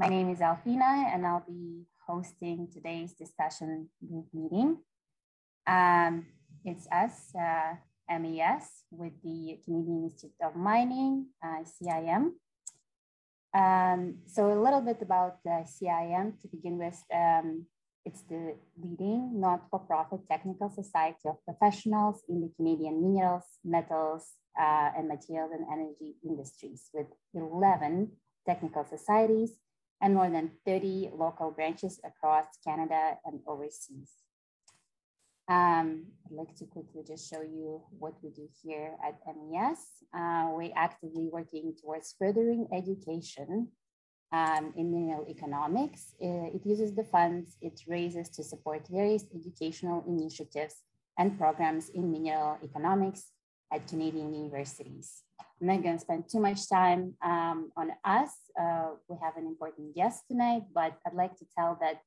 My name is Alfina, and I'll be hosting today's discussion group meeting. It's us, MES, with the Canadian Institute of Mining, CIM. So a little bit about CIM to begin with. It's the leading not-for-profit technical society of professionals in the Canadian minerals, metals, and materials and energy industries, with 11 technical societies and more than 30 local branches across Canada and overseas. I'd like to quickly just show you what we do here at MES. We're actively working towards furthering education in mineral economics. It uses the funds it raises to support various educational initiatives and programs in mineral economics at Canadian universities. I'm not going to spend too much time on us. We have an important guest tonight, but I'd like to tell that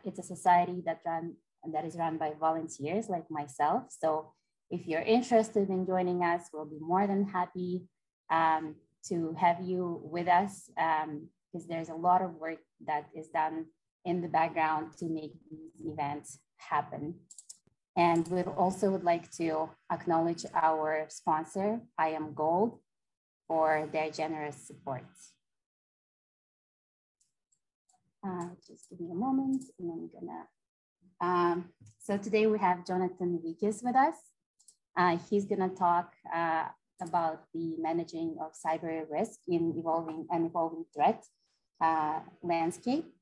it's a society that is run by volunteers like myself. So if you're interested in joining us, we'll be more than happy to have you with us, because there's a lot of work that is done in the background to make these events happen. And we also would like to acknowledge our sponsor, IM Gold, for their generous support. Just give me a moment, and I'm gonna. So today we have Jonathan Wiekes with us. He's gonna talk about the managing of cyber risk in evolving threat landscape.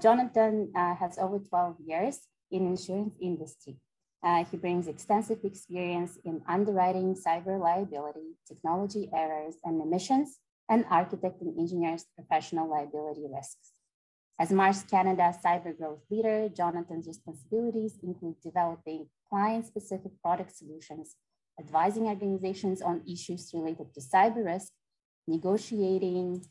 Jonathan has over 12 years in insurance industry. He brings extensive experience in underwriting cyber liability, technology errors and omissions, and architecting engineers' professional liability risks. As Marsh Canada cyber growth leader, Jonathan's responsibilities include developing client-specific product solutions, advising organizations on issues related to cyber risk, negotiating,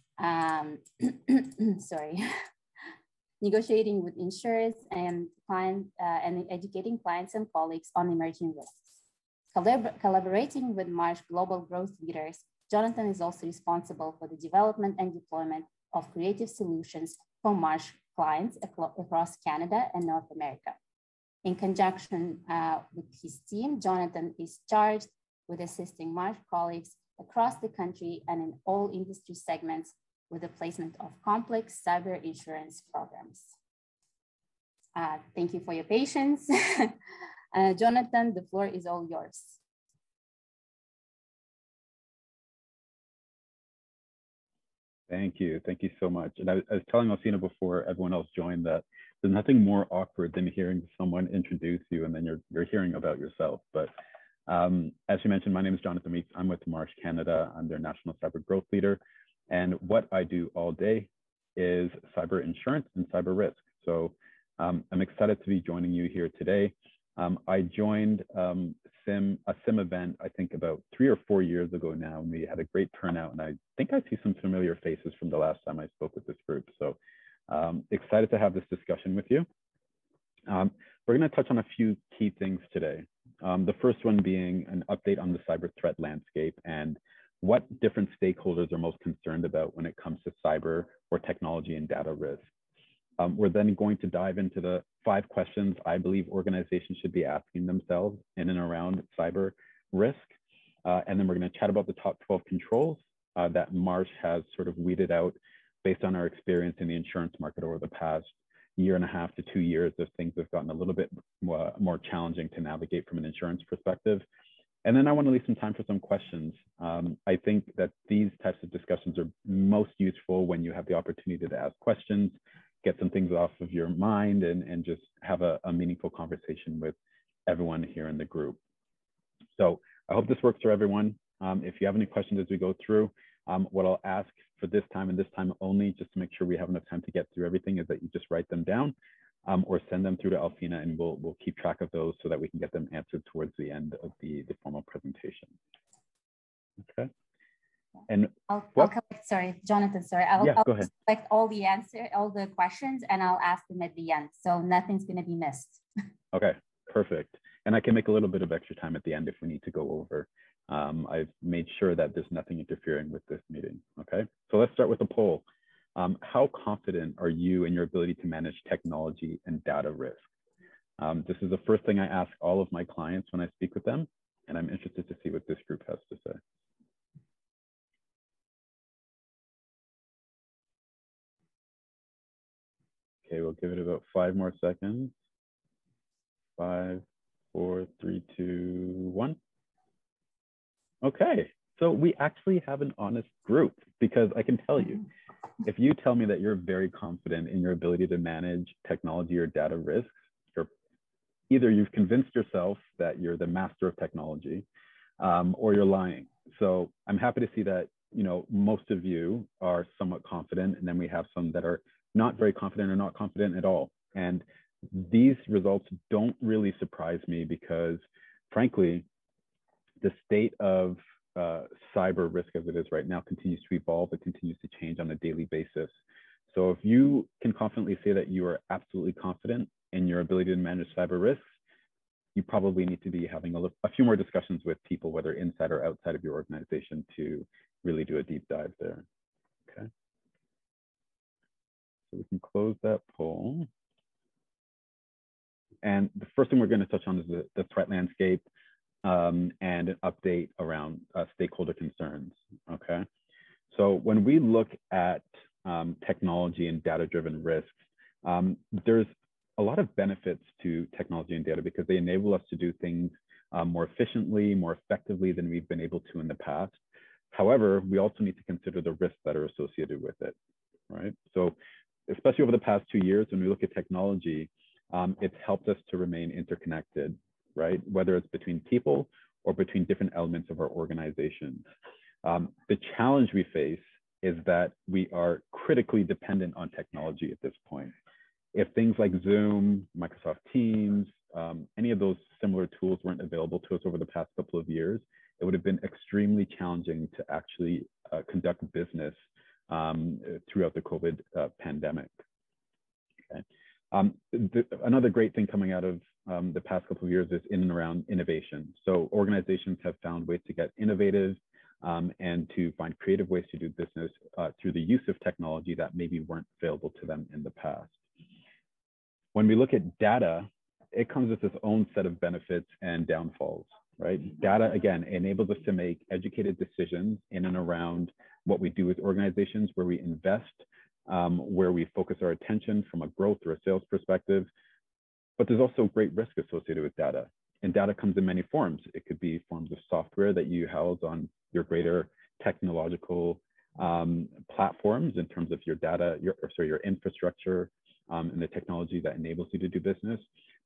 negotiating with insurers and and educating clients and colleagues on emerging risks. Collaborating with Marsh global growth leaders, Jonathan is also responsible for the development and deployment of creative solutions for Marsh clients across Canada and North America. In conjunction with his team, Jonathan is charged with assisting Marsh colleagues across the country and in all industry segments with the placement of complex cyber insurance programs. Thank you for your patience. Jonathan, the floor is all yours. Thank you so much. And I was telling Alcina before everyone else joined that there's nothing more awkward than hearing someone introduce you and then you're hearing about yourself. But as you mentioned, my name is Jonathan Wiekes. I'm with Marsh Canada. I'm their national cyber growth leader. And what I do all day is cyber insurance and cyber risk. So I'm excited to be joining you here today. I joined a CIM event, I think about 3 or 4 years ago now, and we had a great turnout. And I think I see some familiar faces from the last time I spoke with this group. So excited to have this discussion with you. We're going to touch on a few key things today. The first one being an update on the cyber threat landscape and what different stakeholders are most concerned about when it comes to cyber or technology and data risk. We're then going to dive into the 5 questions I believe organizations should be asking themselves in and around cyber risk. And then we're going to chat about the top 12 controls that Marsh has sort of weeded out based on our experience in the insurance market over the past 1.5 to 2 years as things have gotten a little bit more challenging to navigate from an insurance perspective. And then I want to leave some time for some questions. I think that these types of discussions are most useful when you have the opportunity to ask questions, get some things off of your mind, and just have a meaningful conversation with everyone here in the group. So I hope this works for everyone. If you have any questions as we go through, what I'll ask for this time and this time only, just to make sure we have enough time to get through everything, is that you just write them down or send them through to Alfina, and we'll keep track of those so that we can get them answered towards the end of the formal presentation. Okay. And I'll collect, sorry, Jonathan, sorry. I'll collect all the questions, and I'll ask them at the end. So nothing's going to be missed. Okay, perfect. And I can make a little bit of extra time at the end if we need to go over. I've made sure that there's nothing interfering with this meeting. Okay, so let's start with a poll. how confident are you in your ability to manage technology and data risk? This is the first thing I ask all of my clients when I speak with them, and I'm interested to see what this group has to say. Okay, we'll give it about 5 more seconds. 5, 4, 3, 2, 1. Okay, so we actually have an honest group, because I can tell you, if you tell me that you're very confident in your ability to manage technology or data risks, either you've convinced yourself that you're the master of technology, or you're lying. So I'm happy to see that, you know, most of you are somewhat confident, and then we have some that are not very confident or not confident at all. And these results don't really surprise me, because frankly, the state of cyber risk as it is right now continues to evolve. It continues to change on a daily basis. So if you can confidently say that you are absolutely confident in your ability to manage cyber risks, you probably need to be having a few more discussions with people, whether inside or outside of your organization, to really do a deep dive there. Okay. So we can close that poll. And the first thing we're going to touch on is the threat landscape, and an update around stakeholder concerns. Okay. So when we look at technology and data-driven risks, there's a lot of benefits to technology and data, because they enable us to do things more efficiently, more effectively than we've been able to in the past. However, we also need to consider the risks that are associated with it, right? So especially over the past 2 years, when we look at technology, it's helped us to remain interconnected, right? Whether it's between people or between different elements of our organizations. The challenge we face is that we are critically dependent on technology at this point. If things like Zoom, Microsoft Teams, any of those similar tools weren't available to us over the past couple of years, it would have been extremely challenging to actually conduct business throughout the COVID pandemic. Okay. Another great thing coming out of the past couple of years is in and around innovation. So organizations have found ways to get innovative and to find creative ways to do business through the use of technology that maybe weren't available to them in the past. When we look at data, it comes with its own set of benefits and downfalls, right? Data, again, enables us to make educated decisions in and around what we do with organizations, where we invest, where we focus our attention from a growth or a sales perspective. But there's also great risk associated with data. And data comes in many forms. It could be forms of software that you house on your greater technological platforms in terms of your data, your infrastructure, and the technology that enables you to do business.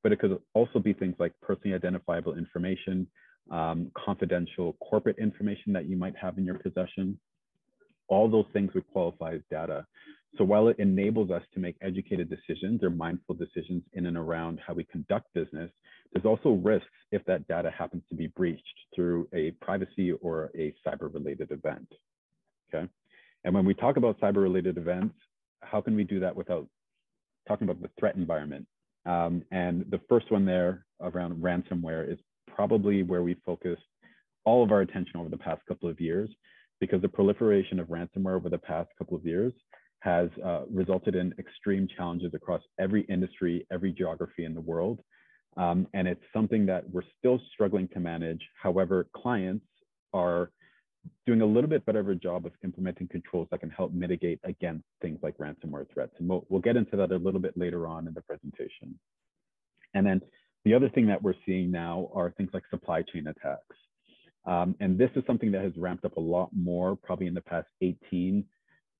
But it could also be things like personally identifiable information, confidential corporate information that you might have in your possession. All those things would qualify as data. So while it enables us to make educated decisions or mindful decisions in and around how we conduct business, there's also risks if that data happens to be breached through a privacy or a cyber-related event. Okay. And when we talk about cyber-related events, how can we do that without talking about the threat environment? And the first one there around ransomware is probably where we focused all of our attention over the past couple of years, because the proliferation of ransomware over the past couple of years has resulted in extreme challenges across every industry, every geography in the world. And it's something that we're still struggling to manage. However, clients are doing a little bit better of a job of implementing controls that can help mitigate against things like ransomware threats. And we'll get into that a little bit later on in the presentation. And then the other thing that we're seeing now are things like supply chain attacks. And this is something that has ramped up a lot more, probably in the past 18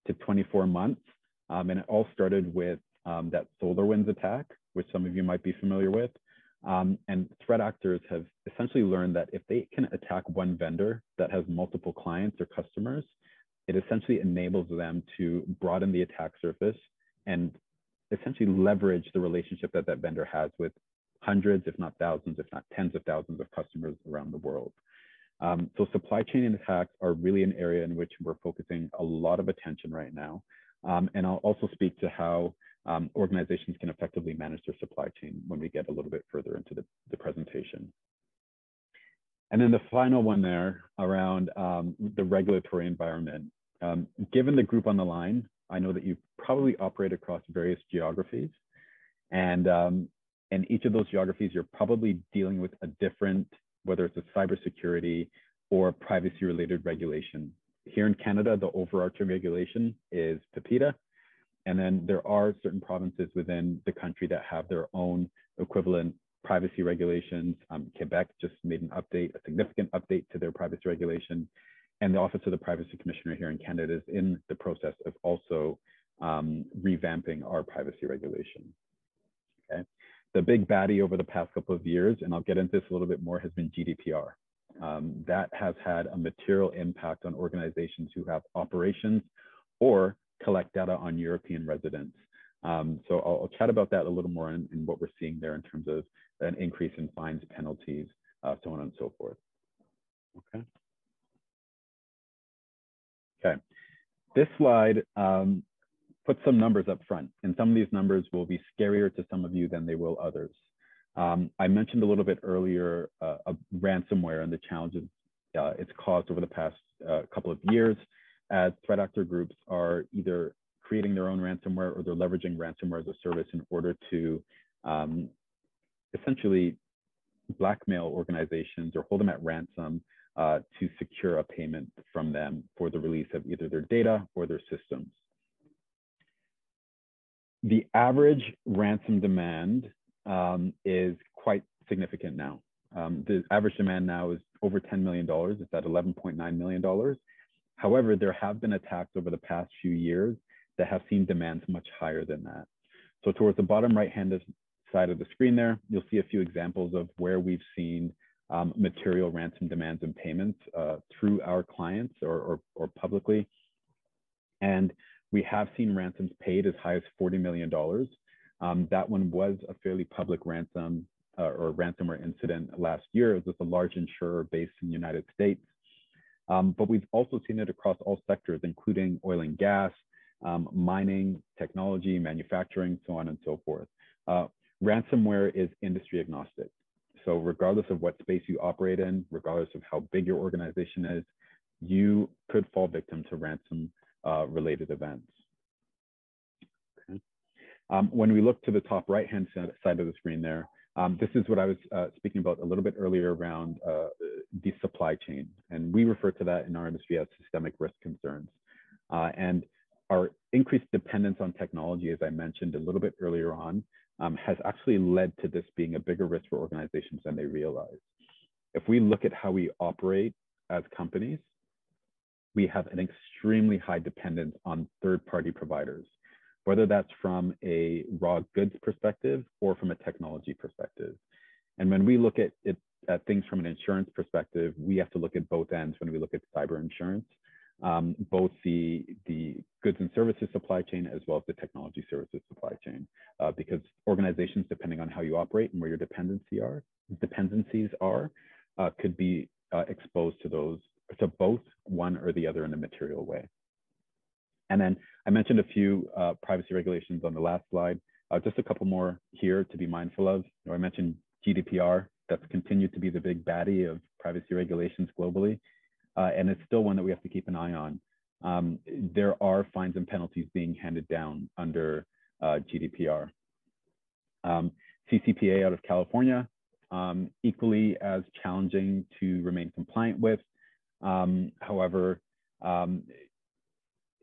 to 24 months. And it all started with that SolarWinds attack, which some of you might be familiar with. And threat actors have essentially learned that if they can attack one vendor that has multiple clients or customers, it essentially enables them to broaden the attack surface and essentially leverage the relationship that that vendor has with hundreds, if not thousands, if not tens of thousands of customers around the world. So supply chain attacks are really an area in which we're focusing a lot of attention right now. And I'll also speak to how organizations can effectively manage their supply chain when we get a little bit further into the presentation. And then the final one there around the regulatory environment. Given the group on the line, I know that you've probably operate across various geographies. And each of those geographies, you're probably dealing with a different, whether it's a cybersecurity or privacy-related regulation. Here in Canada, the overarching regulation is PIPEDA. And then there are certain provinces within the country that have their own equivalent privacy regulations. Quebec just made an update, a significant update to their privacy regulation. And the Office of the Privacy Commissioner here in Canada is in the process of also revamping our privacy regulation. Okay. The big baddie over the past couple of years, and I'll get into this a little bit more, has been GDPR. That has had a material impact on organizations who have operations or collect data on European residents. So I'll chat about that a little more in what we're seeing there in terms of an increase in fines, penalties, so on and so forth. Okay. Okay. This slide puts some numbers up front, and some of these numbers will be scarier to some of you than they will others. I mentioned a little bit earlier ransomware and the challenges it's caused over the past couple of years, as threat actor groups are either creating their own ransomware or they're leveraging ransomware as a service in order to essentially blackmail organizations or hold them at ransom to secure a payment from them for the release of either their data or their systems. The average ransom demand is quite significant now. The average demand now is over $10 million. It's at $11.9 million. However, there have been attacks over the past few years that have seen demands much higher than that. So towards the bottom right-hand side of the screen there, you'll see a few examples of where we've seen material ransom demands and payments through our clients or publicly. And we have seen ransoms paid as high as $40 million. That one was a fairly public ransom or ransomware incident last year. It was with a large insurer based in the United States. But we've also seen it across all sectors, including oil and gas, mining, technology, manufacturing, so on and so forth. Ransomware is industry agnostic. So regardless of what space you operate in, regardless of how big your organization is, you could fall victim to ransom related events. Okay. When we look to the top right-hand side of the screen there, this is what I was speaking about a little bit earlier around the supply chain. And we refer to that in our industry as systemic risk concerns. And our increased dependence on technology, as I mentioned a little bit earlier on, has actually led to this being a bigger risk for organizations than they realize. If we look at how we operate as companies, we have an extremely high dependence on third-party providers, whether that's from a raw goods perspective or from a technology perspective. And when we look at things from an insurance perspective, we have to look at both ends when we look at cyber insurance, both the goods and services supply chain as well as the technology services supply chain, because organizations, depending on how you operate and where your dependencies are, could be exposed to both one or the other in a material way. And then I mentioned a few privacy regulations on the last slide. Just a couple more here to be mindful of. I mentioned GDPR. That's continued to be the big baddie of privacy regulations globally. And it's still one that we have to keep an eye on. There are fines and penalties being handed down under GDPR. CCPA out of California, equally as challenging to remain compliant with. However,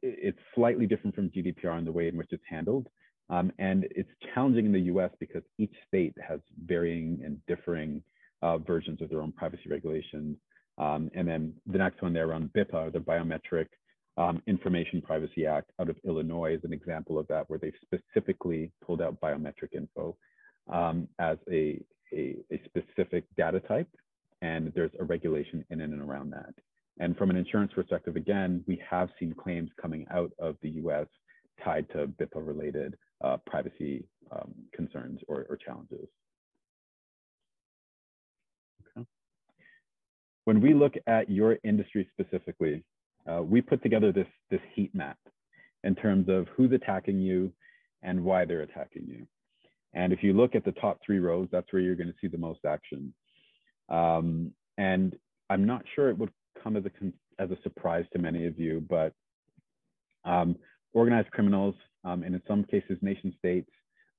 it's slightly different from GDPR in the way in which it's handled. And it's challenging in the US because each state has varying and differing versions of their own privacy regulations. And then the next one there around BIPA, the Biometric Information Privacy Act out of Illinois, is an example of that, where they've specifically pulled out biometric info as a specific data type. And there's a regulation in and around that. And from an insurance perspective, again, we have seen claims coming out of the US tied to BIPA-related privacy concerns or challenges. Okay. When we look at your industry specifically, we put together this heat map in terms of who's attacking you and why they're attacking you. And if you look at the top 3 rows, that's where you're going to see the most action. And I'm not sure it would come as a surprise to many of you, but organized criminals and in some cases, nation states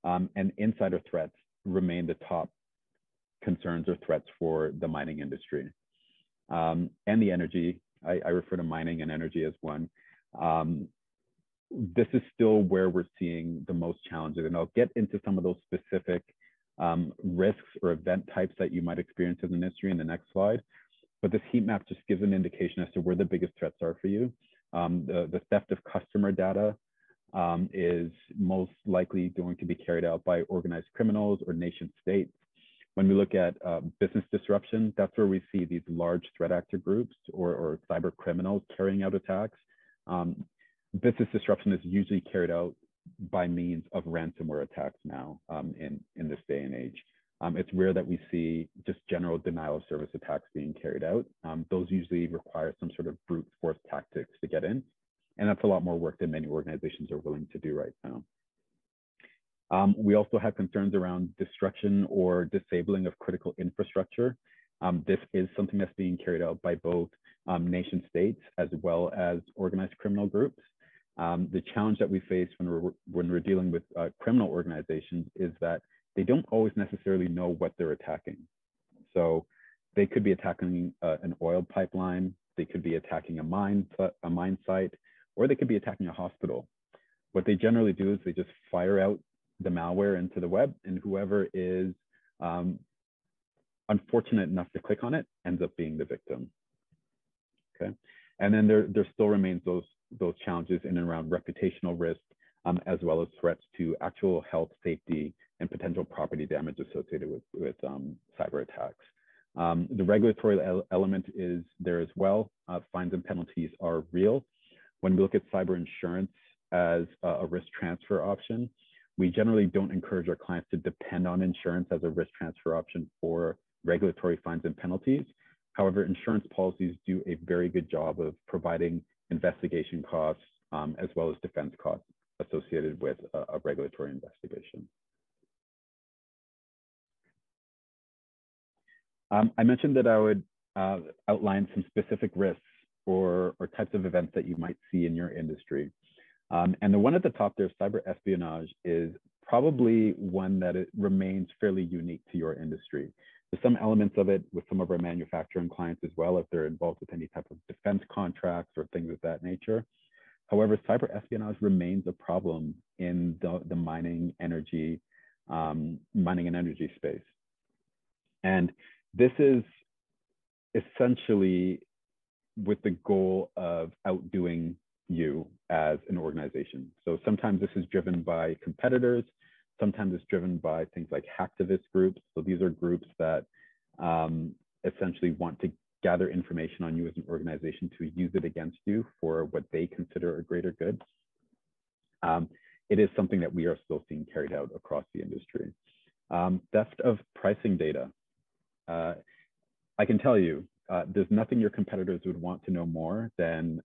and insider threats remain the top concerns or threats for the mining industry. And the energy, I refer to mining and energy as one. This is still where we're seeing the most challenges, and I'll get into some of those specific risks or event types that you might experience in the industry in the next slide. But this heat map just gives an indication as to where the biggest threats are for you. The theft of customer data is most likely going to be carried out by organized criminals or nation states. When we look at business disruption, that's where we see these large threat actor groups or cyber criminals carrying out attacks. Business disruption is usually carried out by means of ransomware attacks now in this day and age. It's rare that we see just general denial of service attacks being carried out. Those usually require some sort of brute force tactics to get in. And that's a lot more work than many organizations are willing to do right now. We also have concerns around destruction or disabling of critical infrastructure. This is something that's being carried out by both nation states as well as organized criminal groups. The challenge that we face when we're dealing with criminal organizations is that they don't always necessarily know what they're attacking. So they could be attacking an oil pipeline, they could be attacking a mine site, or they could be attacking a hospital. What they generally do is they just fire out the malware into the web, and whoever is unfortunate enough to click on it ends up being the victim. Okay, and then there still remains those challenges in and around reputational risk, as well as threats to actual health, safety, and potential property damage associated with cyber attacks. The regulatory element is there as well. Fines and penalties are real. When we look at cyber insurance as a risk transfer option, we generally don't encourage our clients to depend on insurance as a risk transfer option for regulatory fines and penalties. However, insurance policies do a very good job of providing investigation costs as well as defense costs associated with a regulatory investigation. I mentioned that I would outline some specific risks or types of events that you might see in your industry. And the one at the top there, cyber espionage, is probably one that it remains fairly unique to your industry. There's some elements of it with some of our manufacturing clients as well, if they're involved with any type of defense contracts or things of that nature. However, cyber espionage remains a problem in the mining and energy space. And this is essentially with the goal of outdoing you as an organization. So sometimes this is driven by competitors, sometimes it's driven by things like hacktivist groups. So these are groups that essentially want to gather information on you as an organization to use it against you for what they consider a greater good. It is something that we are still seeing carried out across the industry. Theft of pricing data. I can tell you, there's nothing your competitors would want to know more than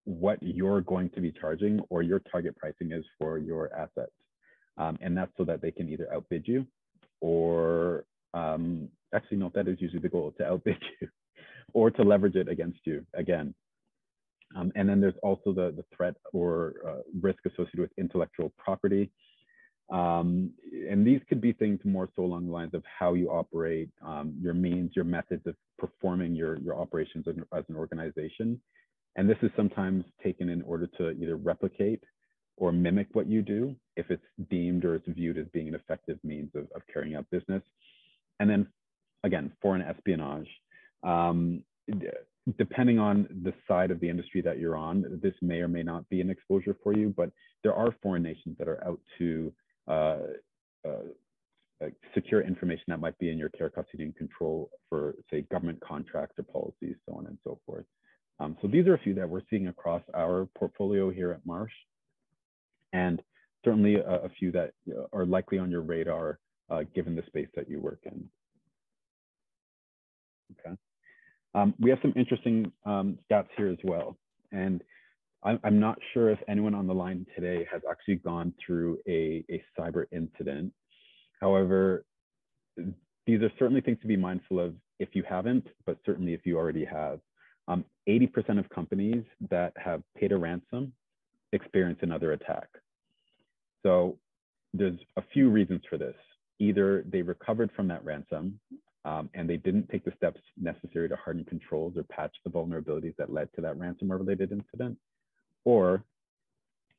what you're going to be charging or your target pricing is for your assets. And that's so that they can either outbid you or actually no, that is usually the goal, to outbid you or to leverage it against you again. And then there's also the threat or risk associated with intellectual property. And these could be things more so along the lines of how you operate, your means, your methods of performing your operations as an organization. And this is sometimes taken in order to either replicate or mimic what you do if it's deemed or it's viewed as being an effective means of carrying out business. And then again, foreign espionage. Depending on the side of the industry that you're on, this may or may not be an exposure for you, but there are foreign nations that are out to secure information that might be in your care, custody, and control for, say, government contracts or policies, so on and so forth. So these are a few that we're seeing across our portfolio here at Marsh, and certainly a few that are likely on your radar given the space that you work in. Okay. We have some interesting stats here as well. And I'm not sure if anyone on the line today has actually gone through a cyber incident. However, these are certainly things to be mindful of if you haven't, but certainly if you already have. 80% of companies that have paid a ransom experience another attack. So there's a few reasons for this. Either they recovered from that ransom and they didn't take the steps necessary to harden controls or patch the vulnerabilities that led to that ransomware related incident, or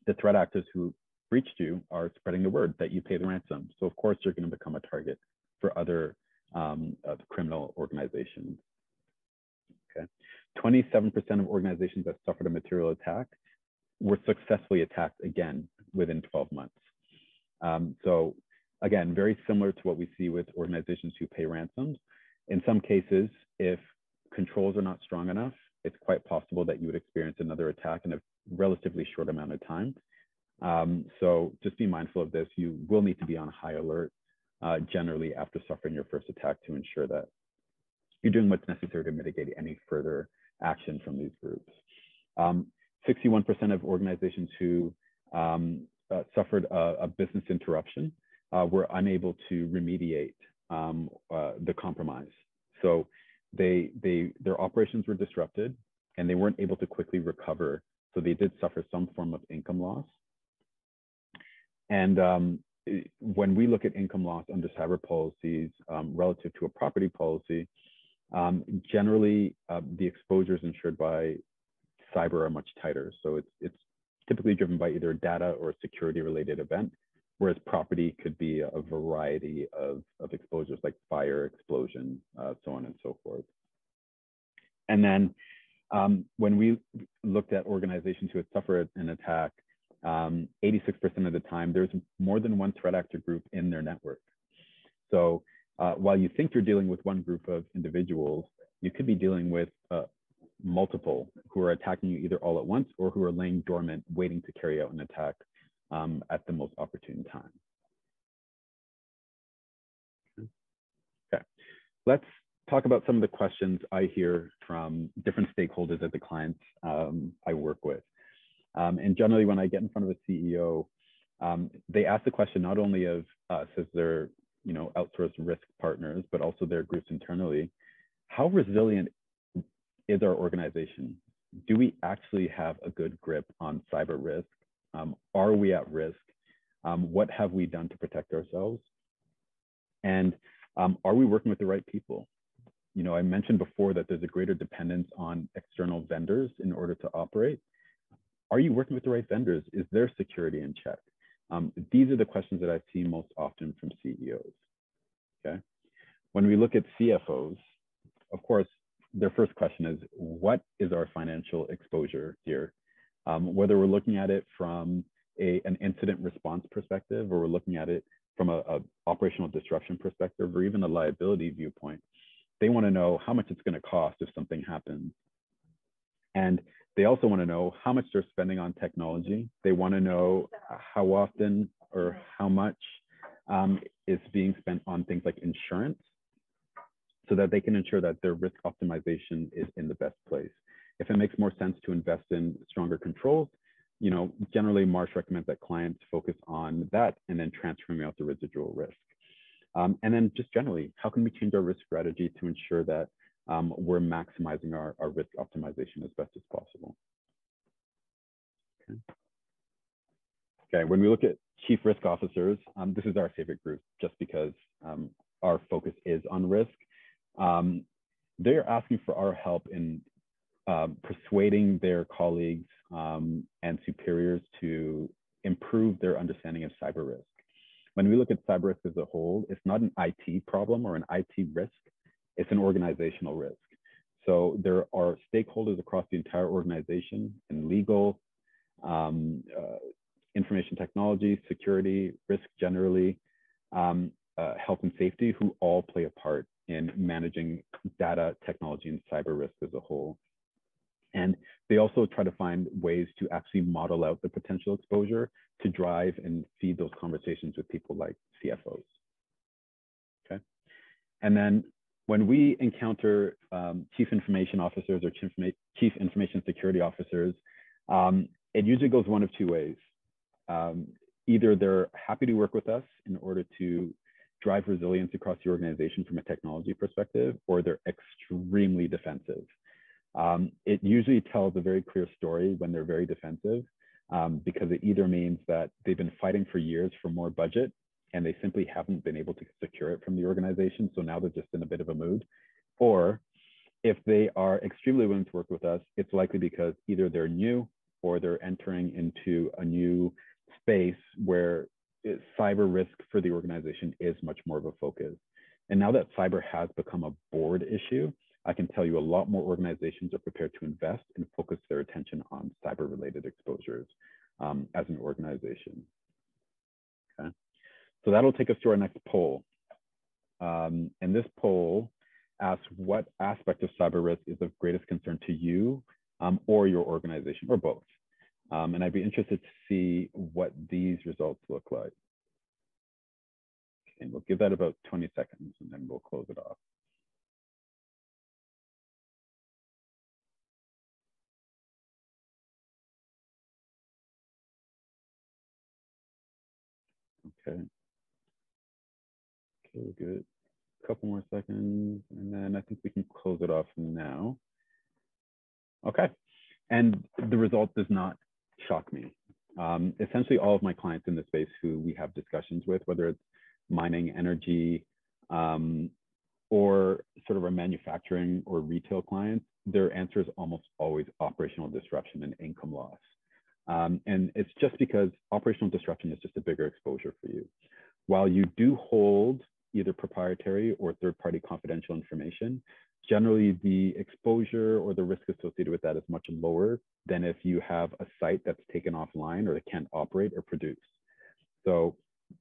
the threat actors who breached you are spreading the word that you pay the ransom. So of course, you're going to become a target for other criminal organizations. Okay, 27% of organizations that suffered a material attack were successfully attacked again within 12 months. So again, very similar to what we see with organizations who pay ransoms. In some cases, if controls are not strong enough, it's quite possible that you would experience another attack in a relatively short amount of time. So just be mindful of this. You will need to be on high alert generally after suffering your first attack to ensure that you're doing what's necessary to mitigate any further action from these groups. 61% of organizations who suffered a business interruption were unable to remediate the compromise. So their operations were disrupted and they weren't able to quickly recover. So they did suffer some form of income loss. And when we look at income loss under cyber policies relative to a property policy, generally the exposures insured by cyber are much tighter. So it's typically driven by either data or security related event, whereas property could be a variety of exposures like fire, explosion, so on and so forth. And then when we looked at organizations who had suffered an attack, 86% of the time, there's more than one threat actor group in their network. So while you think you're dealing with one group of individuals, you could be dealing with multiple who are attacking you either all at once or who are laying dormant, waiting to carry out an attack at the most opportune time. Okay, let's talk about some of the questions I hear from different stakeholders at the clients I work with. And generally, when I get in front of a CEO, they ask the question not only of us as their outsourced risk partners, but also their groups internally. How resilient is our organization? Do we actually have a good grip on cyber risk? Are we at risk? What have we done to protect ourselves? And are we working with the right people? I mentioned before that there's a greater dependence on external vendors in order to operate. Are you working with the right vendors? Is their security in check? These are the questions that I see most often from CEOs, okay? When we look at CFOs, of course, their first question is, what is our financial exposure here? Whether we're looking at it from an incident response perspective, or we're looking at it from a operational disruption perspective, or even a liability viewpoint, they want to know how much it's going to cost if something happens. And they also want to know how much they're spending on technology. They want to know how often or how much is being spent on things like insurance, so that they can ensure that their risk optimization is in the best place. If it makes more sense to invest in stronger controls, generally Marsh recommends that clients focus on that and then transferring out the residual risk. And then just generally, how can we change our risk strategy to ensure that we're maximizing our risk optimization as best as possible? Okay, when we look at chief risk officers, this is our favorite group just because our focus is on risk. They're asking for our help in persuading their colleagues and superiors to improve their understanding of cyber risk. When we look at cyber risk as a whole, it's not an IT problem or an IT risk, it's an organizational risk. So there are stakeholders across the entire organization in legal, information technology, security, risk generally, health and safety, who all play a part in managing data, technology, and cyber risk as a whole. And they also try to find ways to actually model out the potential exposure to drive and feed those conversations with people like CFOs. Okay. And then when we encounter chief information officers or chief information security officers, it usually goes one of two ways. Either they're happy to work with us in order to drive resilience across the organization from a technology perspective, or they're extremely defensive. It usually tells a very clear story when they're very defensive, because it either means that they've been fighting for years for more budget and they simply haven't been able to secure it from the organization. So now they're just in a bit of a mood. Or if they are extremely willing to work with us, it's likely because either they're new or they're entering into a new space where cyber risk for the organization is much more of a focus. And now that cyber has become a board issue, I can tell you a lot more organizations are prepared to invest and focus their attention on cyber-related exposures as an organization. Okay, so that'll take us to our next poll. And this poll asks, what aspect of cyber risk is of greatest concern to you or your organization, or both? And I'd be interested to see what these results look like. Okay, we'll give that about 20 seconds and then we'll close it off. Okay. Okay, we're good. A couple more seconds, and then I think we can close it off now. Okay, and the result does not shock me. Essentially, all of my clients in this space who we have discussions with, whether it's mining, energy, or sort of our manufacturing or retail clients, their answer is almost always operational disruption and income loss. And it's just because operational disruption is just a bigger exposure for you. While you do hold either proprietary or third-party confidential information, generally the exposure or the risk associated with that is much lower than if you have a site that's taken offline or that can't operate or produce. So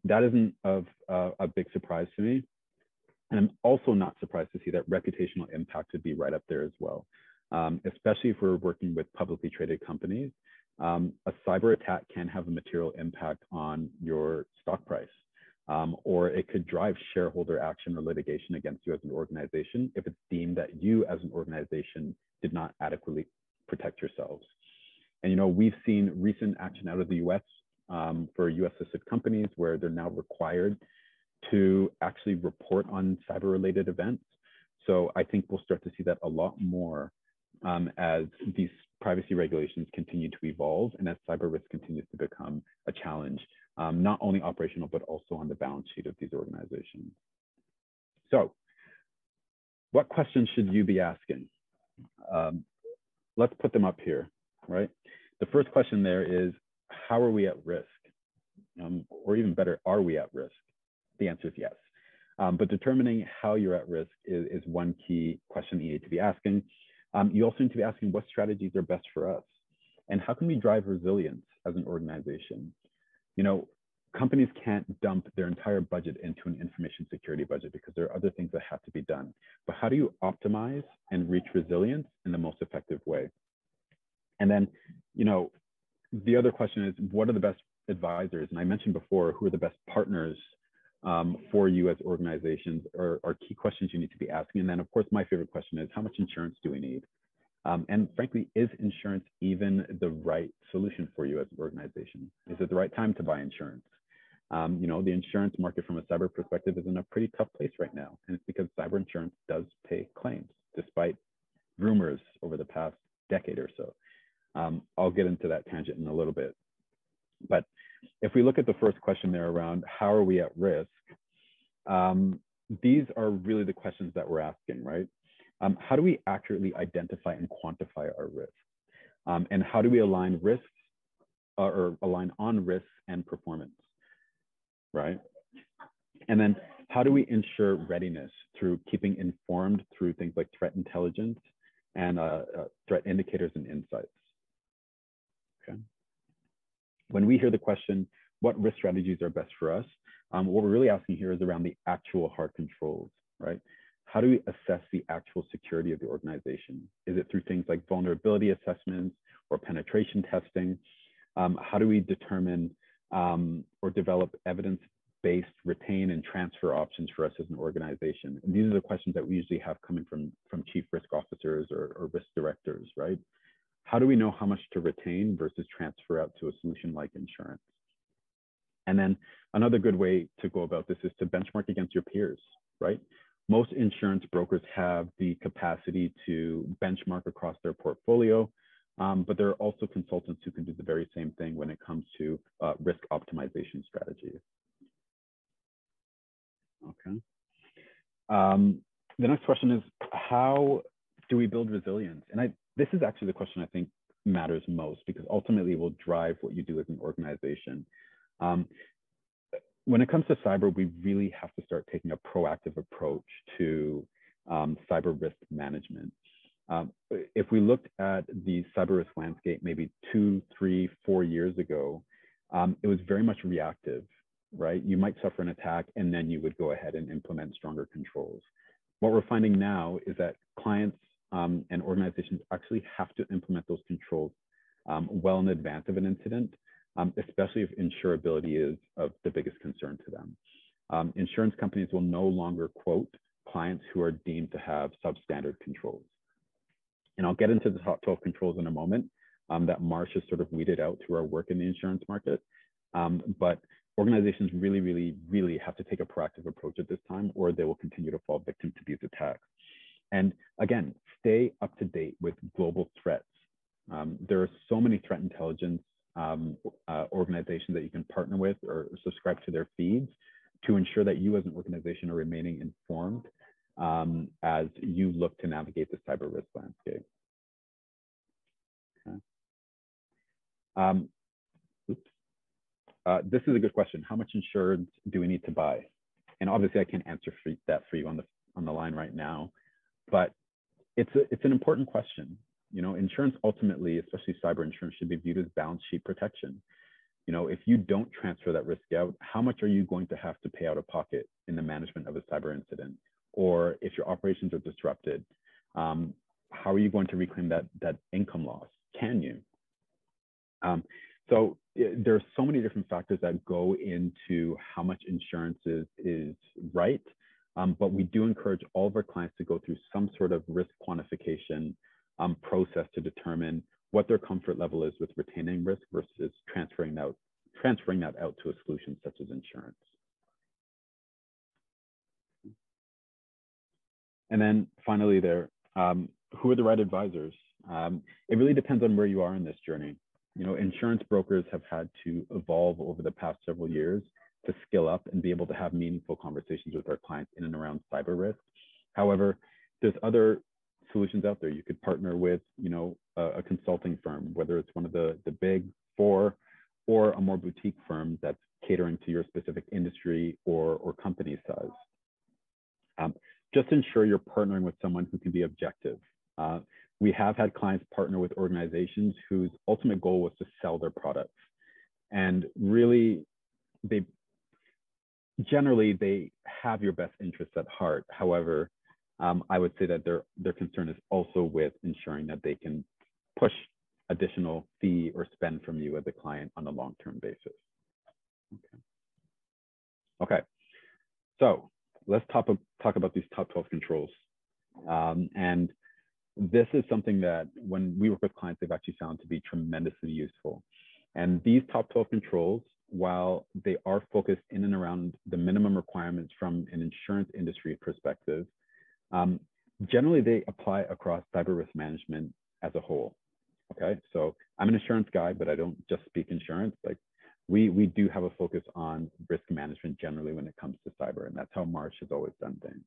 that isn't of a big surprise to me. And I'm also not surprised to see that reputational impact would be right up there as well, especially if we're working with publicly traded companies. A cyber attack can have a material impact on your stock price, or it could drive shareholder action or litigation against you as an organization if it's deemed that you as an organization did not adequately protect yourselves. And you know, we've seen recent action out of the US for US listed companies where they're now required to actually report on cyber related events. So I think we'll start to see that a lot more as these privacy regulations continue to evolve and as cyber risk continues to become a challenge, not only operational, but also on the balance sheet of these organizations. So what questions should you be asking? Let's put them up here, right? The first question there is, how are we at risk? Or even better, are we at risk? The answer is yes. But determining how you're at risk is one key question you need to be asking. You also need to be asking what strategies are best for us and how can we drive resilience as an organization? You know, companies can't dump their entire budget into an information security budget because there are other things that have to be done. But how do you optimize and reach resilience in the most effective way? And then, you know, the other question is, what are the best advisors? And I mentioned before, who are the best partners for you as organizations are key questions you need to be asking. And then of course, my favorite question is, how much insurance do we need? And frankly, is insurance even the right solution for you as an organization? Is it the right time to buy insurance? You know, the insurance market from a cyber perspective is in a pretty tough place right now. And it's because cyber insurance does pay claims, despite rumors over the past decade or so. I'll get into that tangent in a little bit. But if we look at the first question there around how are we at risk, these are really the questions that we're asking, right? How do we accurately identify and quantify our risks? And how do we align risks or align on risks and performance, right? And then how do we ensure readiness through keeping informed through things like threat intelligence and threat indicators and insights? Okay. When we hear the question, what risk strategies are best for us? What we're really asking here is around the actual hard controls, right? How do we assess the actual security of the organization? Is it through things like vulnerability assessments or penetration testing? How do we determine or develop evidence-based retain and transfer options for us as an organization? And these are the questions that we usually have coming from chief risk officers or risk directors, right? How do we know how much to retain versus transfer out to a solution like insurance? And then another good way to go about this is to benchmark against your peers, right? Most insurance brokers have the capacity to benchmark across their portfolio but there are also consultants who can do the very same thing when it comes to risk optimization strategies. Okay. The next question is, how do we build resilience? And this is actually the question I think matters most, because ultimately it will drive what you do as an organization. When it comes to cyber, we really have to start taking a proactive approach to cyber risk management. If we looked at the cyber risk landscape maybe 2, 3, 4 years ago, it was very much reactive, right? You might suffer an attack and then you would go ahead and implement stronger controls. What we're finding now is that clients and organizations actually have to implement those controls well in advance of an incident, especially if insurability is of the biggest concern to them. Insurance companies will no longer quote clients who are deemed to have substandard controls. And I'll get into the top 12 controls in a moment that Marsh has sort of weeded out through our work in the insurance market. But organizations really, really, really have to take a proactive approach at this time, or they will continue to fall victim to these attacks. And again, stay up to date with global threats. There are so many threat intelligence organizations that you can partner with or subscribe to their feeds to ensure that you as an organization are remaining informed as you look to navigate the cyber risk landscape. Okay. This is a good question. How much insurance do we need to buy? And obviously I can't answer that for you on the line right now, but it's an important question. You know, insurance ultimately, especially cyber insurance, should be viewed as balance sheet protection. You know, if you don't transfer that risk out, how much are you going to have to pay out of pocket in the management of a cyber incident? Or if your operations are disrupted, how are you going to reclaim that income loss? Can you? So there are so many different factors that go into how much insurance is right, but we do encourage all of our clients to go through some sort of risk quantification process to determine what their comfort level is with retaining risk versus transferring that out to a solution such as insurance. And then finally there, who are the right advisors? It really depends on where you are in this journey. You know, insurance brokers have had to evolve over the past several years to skill up and be able to have meaningful conversations with our clients in and around cyber risk. However, there's other solutions out there. You could partner with, you know, a consulting firm, whether it's one of the big four or a more boutique firm that's catering to your specific industry or company size. Just ensure you're partnering with someone who can be objective. We have had clients partner with organizations whose ultimate goal was to sell their products. And really, they have your best interests at heart. However, I would say that their concern is also with ensuring that they can push additional fee or spend from you as a client on a long-term basis. Okay. So let's talk about these top 12 controls. And this is something that when we work with clients, they've actually found to be tremendously useful. And these top 12 controls, while they are focused in and around the minimum requirements from an insurance industry perspective, generally they apply across cyber risk management as a whole. Okay, so I'm an insurance guy, but I don't just speak insurance. Like we do have a focus on risk management generally when it comes to cyber, and that's how Marsh has always done things.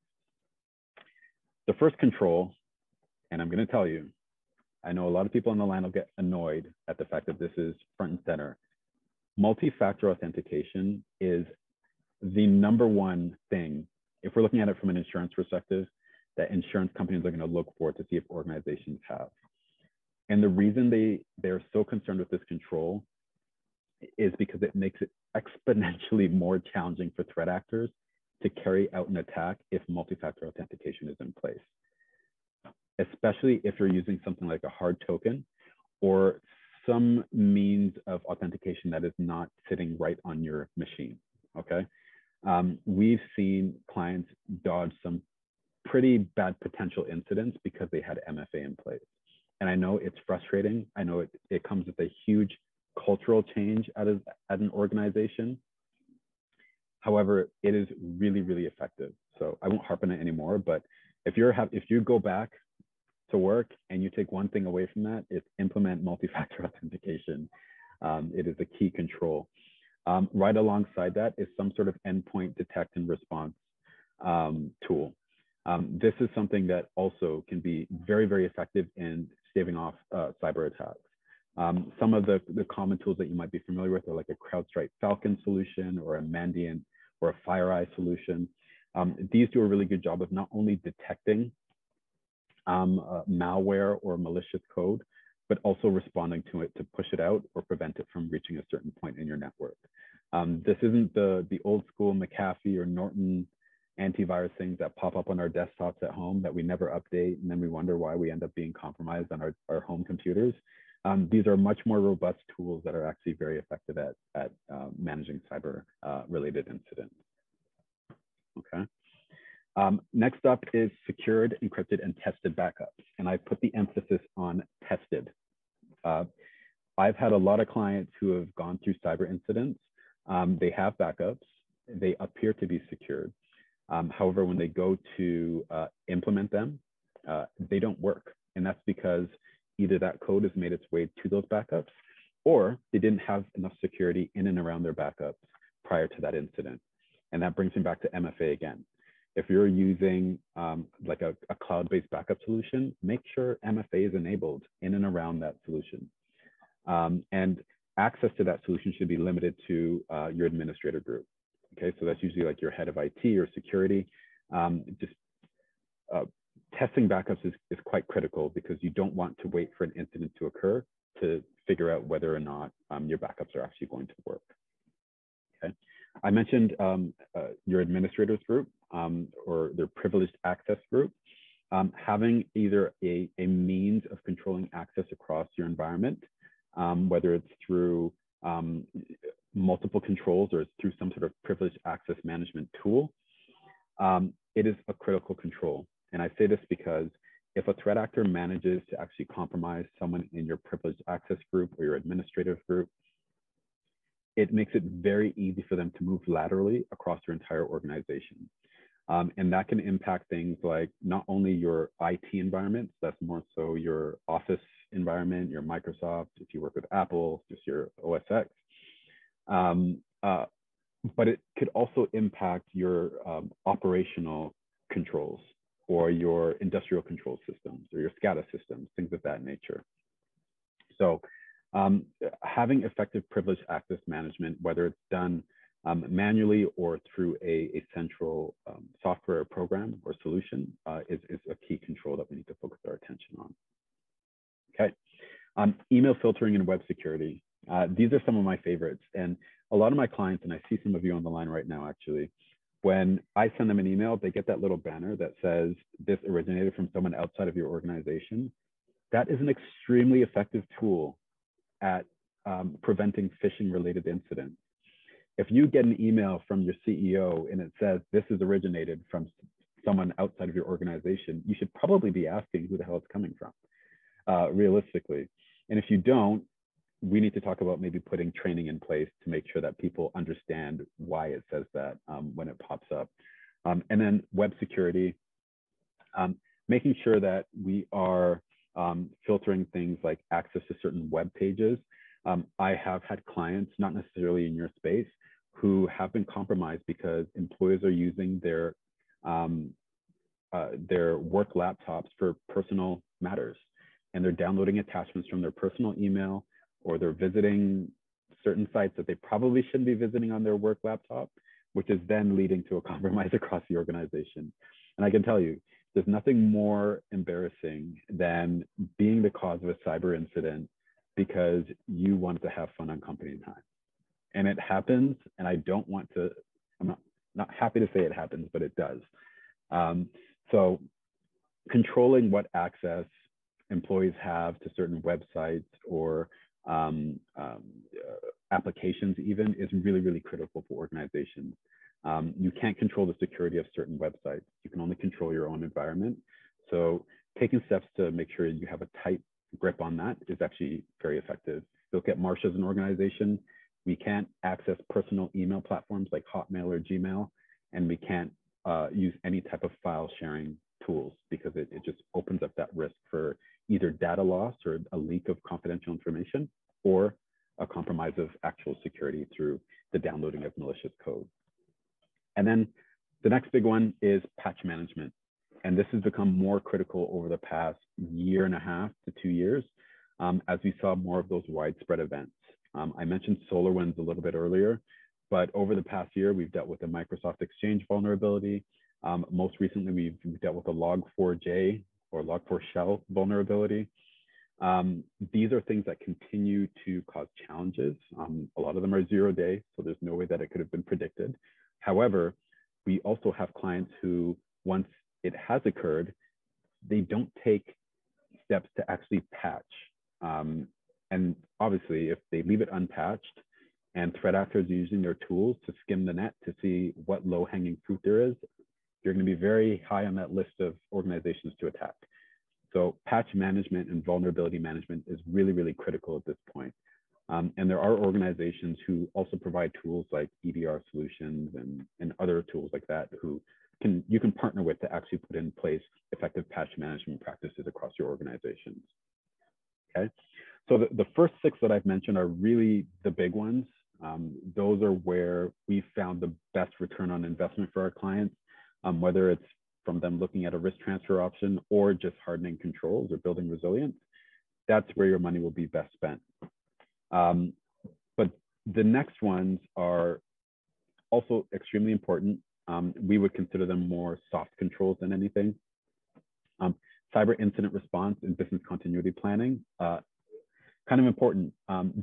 The first control, and I'm going to tell you, I know a lot of people on the line will get annoyed at the fact that this is front and center. Multi-factor authentication is the number1 thing, if we're looking at it from an insurance perspective, that insurance companies are going to look for to see if organizations have. And the reason they're so concerned with this control is because it makes it exponentially more challenging for threat actors to carry out an attack if multi-factor authentication is in place, especially if you're using something like a hard token or some means of authentication that is not sitting right on your machine, okay? We've seen clients dodge some pretty bad potential incidents because they had MFA in place. And I know it's frustrating. I know it comes with a huge cultural change at an organization. However, it is really, really effective. So I won't harp on it anymore, but if you go back to work and you take one thing away from that, it's implement multi-factor authentication. It is a key control. Right alongside that is some sort of endpoint detect and response tool. This is something that also can be very, very effective in staving off cyber attacks. Some of the common tools that you might be familiar with are like a CrowdStrike Falcon solution or a Mandiant or a FireEye solution. These do a really good job of not only detecting malware or malicious code, but also responding to it to push it out or prevent it from reaching a certain point in your network. This isn't the old school McAfee or Norton antivirus things that pop up on our desktops at home that we never update, and then we wonder why we end up being compromised on our home computers. These are much more robust tools that are actually very effective at managing cyber related incidents. Okay. Next up is secured, encrypted, and tested backups. And I put the emphasis on tested. I've had a lot of clients who have gone through cyber incidents. They have backups. They appear to be secured. However, when they go to implement them, they don't work. And that's because either that code has made its way to those backups, or they didn't have enough security in and around their backups prior to that incident. And that brings me back to MFA again. If you're using like a cloud-based backup solution, make sure MFA is enabled in and around that solution. And access to that solution should be limited to your administrator group. Okay, so that's usually like your head of IT or security. Testing backups is quite critical because you don't want to wait for an incident to occur to figure out whether or not your backups are actually going to work. Okay, I mentioned your administrators group or their privileged access group. Having either a means of controlling access across your environment, whether it's through multiple controls or it's through some sort of privileged access management tool, it is a critical control. And I say this because if a threat actor manages to actually compromise someone in your privileged access group or your administrative group, it makes it very easy for them to move laterally across your entire organization. And that can impact things like not only your IT environments, that's more so your Office environment, your Microsoft, if you work with Apple, just your OS X. But it could also impact your operational controls or your industrial control systems or your SCADA systems, things of that nature. So having effective privileged access management, whether it's done manually or through a central software program or solution is a key control that we need to focus our attention on. Okay, email filtering and web security. These are some of my favorites. And a lot of my clients, and I see some of you on the line right now, actually, when I send them an email, they get that little banner that says this originated from someone outside of your organization. That is an extremely effective tool at preventing phishing related incidents. If you get an email from your CEO and it says this is originated from someone outside of your organization, you should probably be asking who the hell it's coming from, realistically. And if you don't, we need to talk about maybe putting training in place to make sure that people understand why it says that when it pops up. And then web security, making sure that we are filtering things like access to certain web pages. I have had clients, not necessarily in your space, who have been compromised because employees are using their work laptops for personal matters, and they're downloading attachments from their personal email, or they're visiting certain sites that they probably shouldn't be visiting on their work laptop, which is then leading to a compromise across the organization. And I can tell you, there's nothing more embarrassing than being the cause of a cyber incident because you wanted to have fun on company time. And it happens, and I don't want to, I'm not happy to say it happens, but it does. So controlling what access employees have to certain websites or applications even is really, really critical for organizations. You can't control the security of certain websites. You can only control your own environment. So taking steps to make sure you have a tight grip on that is actually very effective. Look at Marsh as an organization. We can't access personal email platforms like Hotmail or Gmail, and we can't use any type of file sharing tools, because it just opens up that risk for either data loss or a leak of confidential information, or a compromise of actual security through the downloading of malicious code. And then the next big one is patch management. And this has become more critical over the past 1.5 to 2 years, as we saw more of those widespread events. I mentioned SolarWinds a little bit earlier, but over the past year, we've dealt with the Microsoft Exchange vulnerability. Most recently, we've dealt with the Log4j or Log4Shell vulnerability. These are things that continue to cause challenges. A lot of them are 0-day, so there's no way that it could have been predicted. However, we also have clients who, once it has occurred, they don't take steps to actually patch. And obviously, if they leave it unpatched and threat actors are using their tools to skim the net to see what low-hanging fruit there is, you're going to be very high on that list of organizations to attack. So patch management and vulnerability management is really, really critical at this point. And there are organizations who also provide tools like EDR solutions and other tools like that who you can partner with to actually put in place effective patch management practices across your organizations. Okay, so the first 6 that I've mentioned are really the big ones. Those are where we found the best return on investment for our clients, whether it's from them looking at a risk transfer option or just hardening controls or building resilience. That's where your money will be best spent. But the next ones are also extremely important. We would consider them more soft controls than anything. Cyber incident response and business continuity planning, kind of important.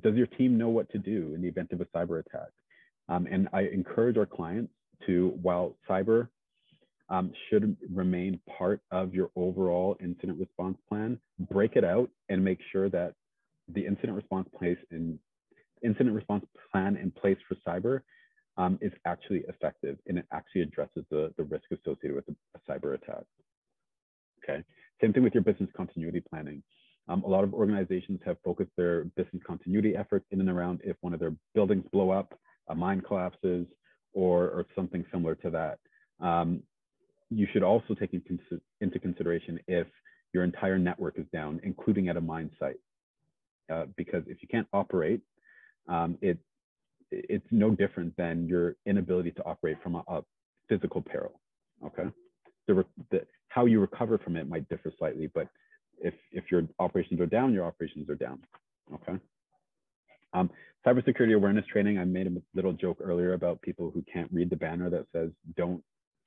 Does your team know what to do in the event of a cyber attack? And I encourage our clients to, while cyber should remain part of your overall incident response plan, break it out and make sure that the incident response plan in place for cyber is actually effective and it actually addresses the risk associated with a cyber attack. Okay, same thing with your business continuity planning. A lot of organizations have focused their business continuity efforts in and around if one of their buildings blow up, a mine collapses, or something similar to that. You should also take into consideration if your entire network is down, including at a mine site. Because if you can't operate, it's no different than your inability to operate from a physical peril, okay? How you recover from it might differ slightly, but if your operations are down, your operations are down, okay? Cybersecurity awareness training, I made a little joke earlier about people who can't read the banner that says, don't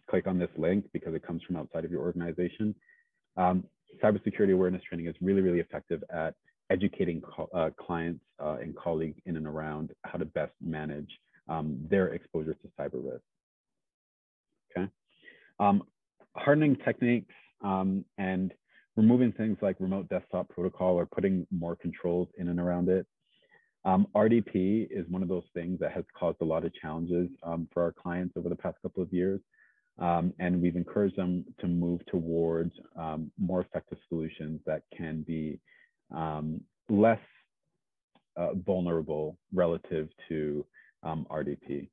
click on this link because it comes from outside of your organization. Cybersecurity awareness training is really, really effective at educating clients and colleagues in and around how to best manage their exposure to cyber risk. Okay. Hardening techniques and removing things like remote desktop protocol or putting more controls in and around it. RDP is one of those things that has caused a lot of challenges for our clients over the past couple of years. And we've encouraged them to move towards more effective solutions that can be less vulnerable relative to RDP.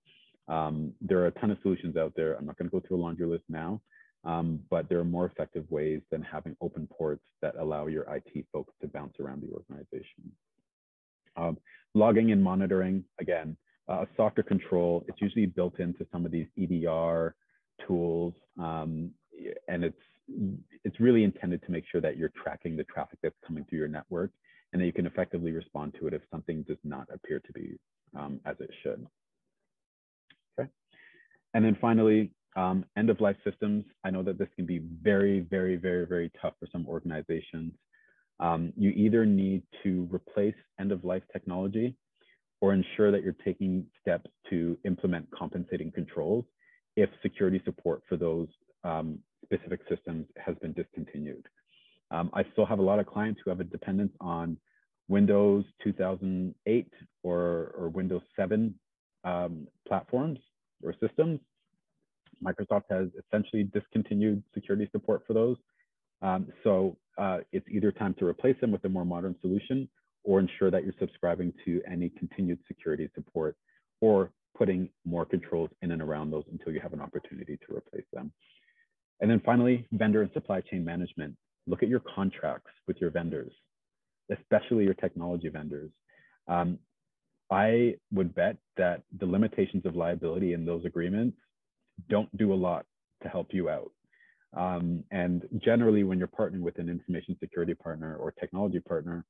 There are a ton of solutions out there. I'm not going to go through a laundry list now, but there are more effective ways than having open ports that allow your IT folks to bounce around the organization. Logging and monitoring, again, a softer control. It's usually built into some of these EDR tools, and it's really intended to make sure that you're tracking the traffic that's coming through your network and that you can effectively respond to it if something does not appear to be as it should. Okay. And then finally, end-of-life systems. I know that this can be very, very, very, very tough for some organizations. You either need to replace end-of-life technology or ensure that you're taking steps to implement compensating controls if security support for those specific systems has been discontinued. I still have a lot of clients who have a dependence on Windows 2008 or Windows 7 platforms or systems. Microsoft has essentially discontinued security support for those. So it's either time to replace them with a more modern solution or ensure that you're subscribing to any continued security support or putting more controls in and around those until you have an opportunity to replace them. And then finally, vendor and supply chain management. Look at your contracts with your vendors, especially your technology vendors. I would bet that the limitations of liability in those agreements don't do a lot to help you out. And generally, when you're partnering with an information security partner or technology partner,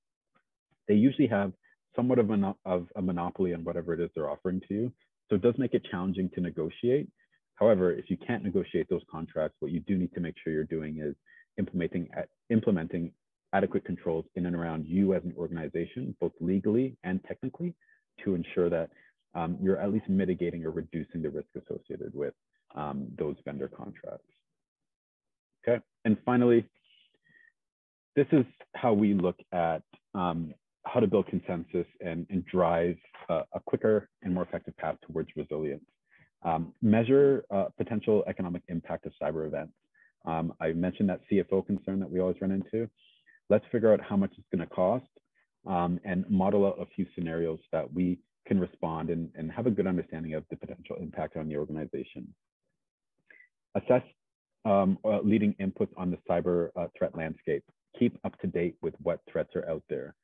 they usually have somewhat of a monopoly on whatever it is they're offering to you. So it does make it challenging to negotiate. However, if you can't negotiate those contracts, what you do need to make sure you're doing is implementing adequate controls in and around you as an organization, both legally and technically, to ensure that you're at least mitigating or reducing the risk associated with those vendor contracts. Okay, and finally, this is how we look at how to build consensus and drive a quicker and more effective path towards resilience. Measure potential economic impact of cyber events. I mentioned that CFO concern that we always run into. Let's figure out how much it's going to cost and model out a few scenarios that we can respond and have a good understanding of the potential impact on the organization. Assess leading inputs on the cyber threat landscape. Keep up to date with what threats are out there.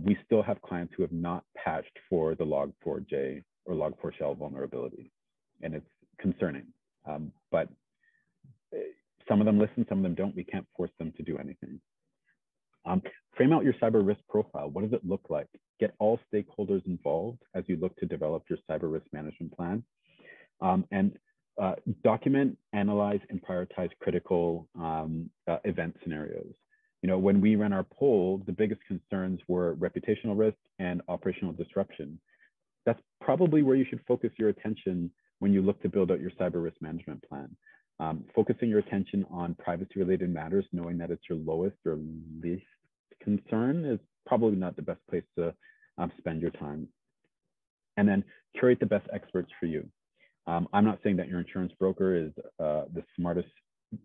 We still have clients who have not patched for the Log4j or Log4Shell vulnerability, and it's concerning. But some of them listen, some of them don't. We can't force them to do anything. Frame out your cyber risk profile. What does it look like? Get all stakeholders involved as you look to develop your cyber risk management plan. And document, analyze, and prioritize critical event scenarios. You know, when we ran our poll, the biggest concerns were reputational risk and operational disruption. That's probably where you should focus your attention when you look to build out your cyber risk management plan. Focusing your attention on privacy-related matters, knowing that it's your lowest or least concern, is probably not the best place to spend your time. And then curate the best experts for you. I'm not saying that your insurance broker is the smartest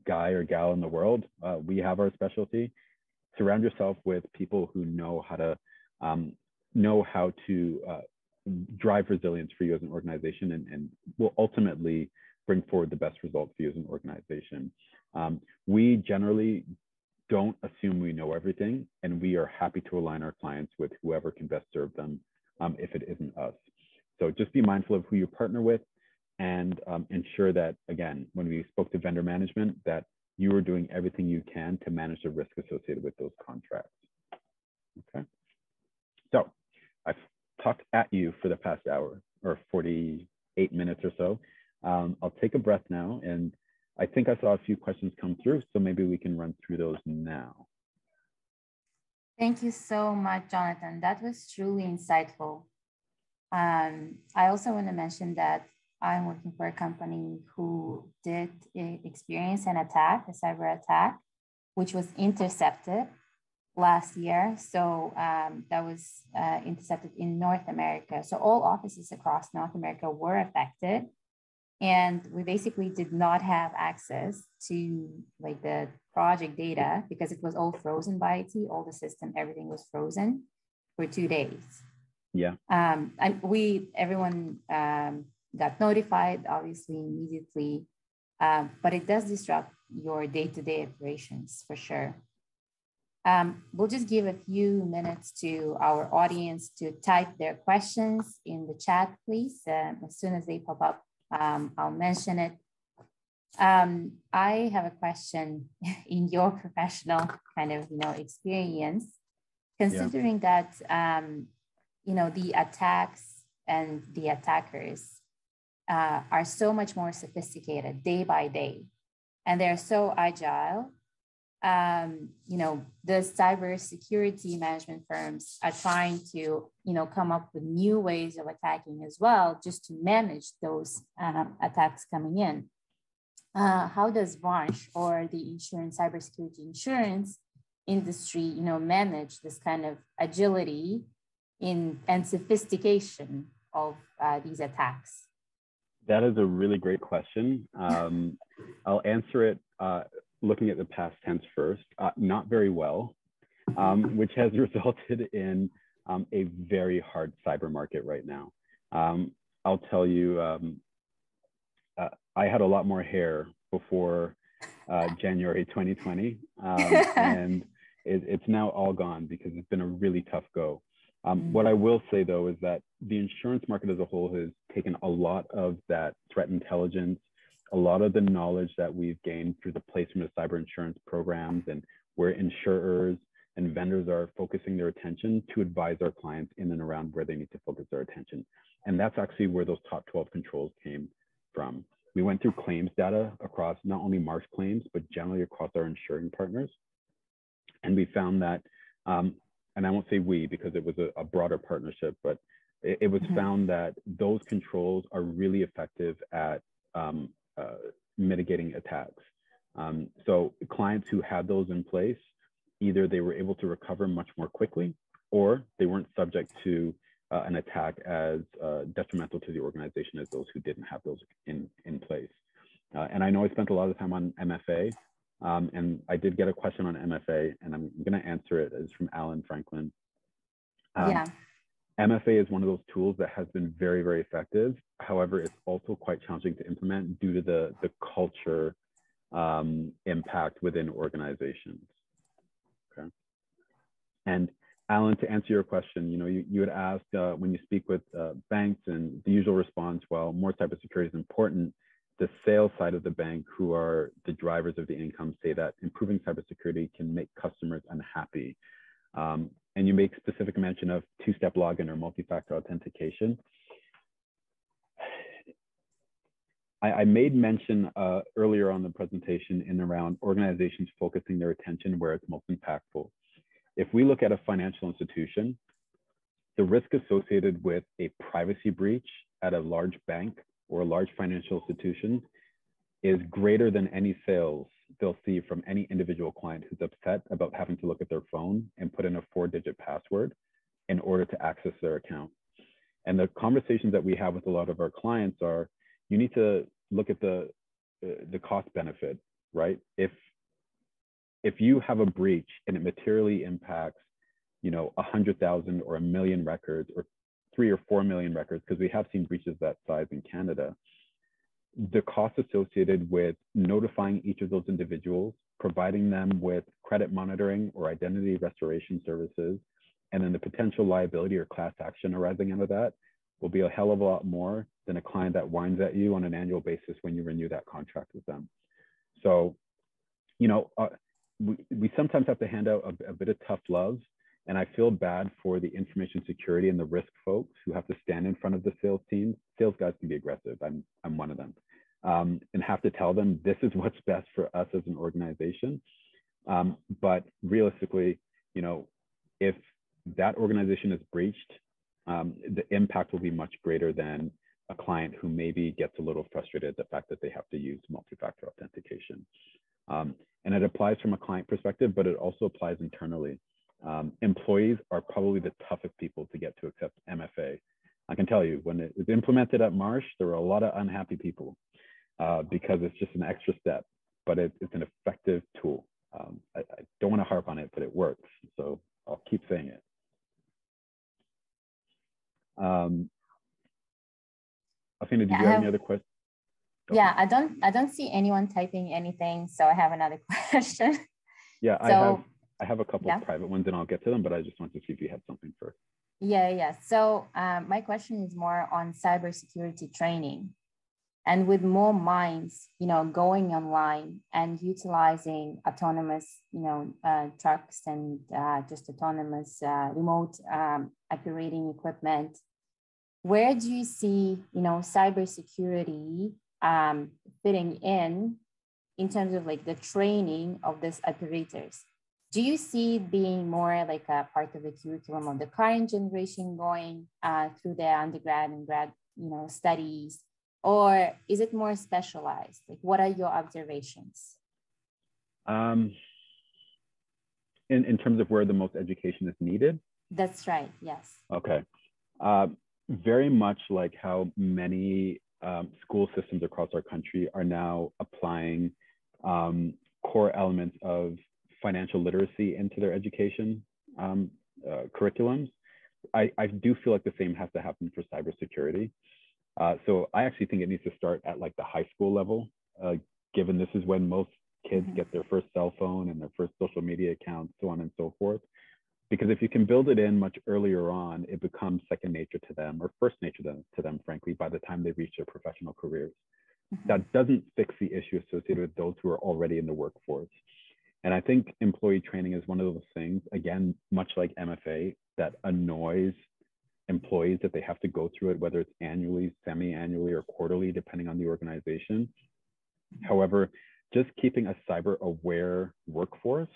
guy or gal in the world. We have our specialty. Surround yourself with people who know how to drive resilience for you as an organization and will ultimately bring forward the best results for you as an organization. We generally don't assume we know everything, and we are happy to align our clients with whoever can best serve them if it isn't us. So just be mindful of who you partner with and ensure that, again, when we spoke to vendor management, that you are doing everything you can to manage the risk associated with those contracts. Okay. So I've talked at you for the past hour or 48 minutes or so. I'll take a breath now, and I think I saw a few questions come through, so maybe we can run through those now. Thank you so much, Jonathan. That was truly insightful. I also want to mention that I'm working for a company who did experience an attack, a cyber attack, which was intercepted last year. So that was intercepted in North America. So all offices across North America were affected. And we basically did not have access to like the project data because it was all frozen by IT, all the system, everything was frozen for 2 days. Yeah. And everyone got notified, obviously, immediately, but it does disrupt your day-to-day operations for sure. We'll just give a few minutes to our audience to type their questions in the chat, please. As soon as they pop up, I'll mention it. I have a question in your professional kind of, experience, considering that, the attacks and the attackers are so much more sophisticated day by day, and they're so agile. The cybersecurity management firms are trying to, come up with new ways of attacking as well, just to manage those attacks coming in. How does Marsh or the cybersecurity insurance industry, manage this kind of agility and sophistication of these attacks? That is a really great question. I'll answer it looking at the past tense first. Not very well, which has resulted in a very hard cyber market right now. I'll tell you, I had a lot more hair before January 2020. And it's now all gone because it's been a really tough go. What I will say, though, is that the insurance market as a whole has taken a lot of that threat intelligence, a lot of the knowledge that we've gained through the placement of cyber insurance programs, and where insurers and vendors are focusing their attention to advise our clients in and around where they need to focus their attention. And that's actually where those top 12 controls came from. We went through claims data across not only Marsh claims, but generally across our insuring partners. And we found that, and I won't say we because it was a broader partnership, but it was found that those controls are really effective at mitigating attacks. So clients who had those in place, either they were able to recover much more quickly, or they weren't subject to an attack as detrimental to the organization as those who didn't have those in place. And I know I spent a lot of time on MFA, and I did get a question on MFA, and I'm going to answer it. It's from Alan Franklin. MFA is one of those tools that has been very, very effective. However, it's also quite challenging to implement due to the culture impact within organizations. Okay. And Alan, to answer your question, you had asked when you speak with banks, and the usual response, well, more cybersecurity is important. The sales side of the bank, who are the drivers of the income, say that improving cybersecurity can make customers unhappy. And you make specific mention of two-step login or multi-factor authentication. I made mention earlier on the presentation in around organizations focusing their attention where it's most impactful. If we look at a financial institution, the risk associated with a privacy breach at a large bank or a large financial institution is greater than any sales they'll see from any individual client who's upset about having to look at their phone and put in a 4-digit password in order to access their account. And the conversations that we have with a lot of our clients are, you need to look at the cost benefit, right? If you have a breach and it materially impacts, 100,000 or 1 million records, or 3 or 4 million records, because we have seen breaches that size in Canada, the cost associated with notifying each of those individuals, providing them with credit monitoring or identity restoration services, and then the potential liability or class action arising out of that will be a hell of a lot more than a client that whines at you on an annual basis when you renew that contract with them. So, we sometimes have to hand out a bit of tough love, and I feel bad for the information security and the risk folks who have to stand in front of the sales teams. Sales guys can be aggressive. I'm one of them, and have to tell them this is what's best for us as an organization. But realistically, if that organization is breached, the impact will be much greater than a client who maybe gets a little frustrated at the fact that they have to use multi-factor authentication. And it applies from a client perspective, but it also applies internally. Employees are probably the toughest people to get to accept MFA. I can tell you, when it was implemented at Marsh, there were a lot of unhappy people because it's just an extra step, but it's an effective tool. I don't want to harp on it, but it works. So I'll keep saying it. Athena, did you have any other questions? Okay. Yeah, I don't see anyone typing anything, so I have another question. Yeah, I have a couple of private ones, and I'll get to them, but I just wanted to see if you had something first. Yeah. So my question is more on cybersecurity training, and with more minds, going online and utilizing autonomous, trucks and just autonomous remote operating equipment. Where do you see, cybersecurity fitting in terms of like the training of these operators? Do you see it being more like a part of the curriculum of the current generation going through their undergrad and grad, studies, or is it more specialized? Like, what are your observations? In terms of where the most education is needed? That's right, yes. Okay. Very much like how many school systems across our country are now applying core elements of financial literacy into their education curriculums. I do feel like the same has to happen for cybersecurity. So I actually think it needs to start at like the high school level, given this is when most kids get their first cell phone and their first social media account, so on and so forth. Because if you can build it in much earlier on, it becomes second nature to them, or first nature to them, frankly, by the time they reach their professional careers. That doesn't fix the issue associated with those who are already in the workforce. And I think employee training is one of those things, again, much like MFA, that annoys employees that they have to go through it, whether it's annually, semi-annually, or quarterly, depending on the organization. However, just keeping a cyber aware workforce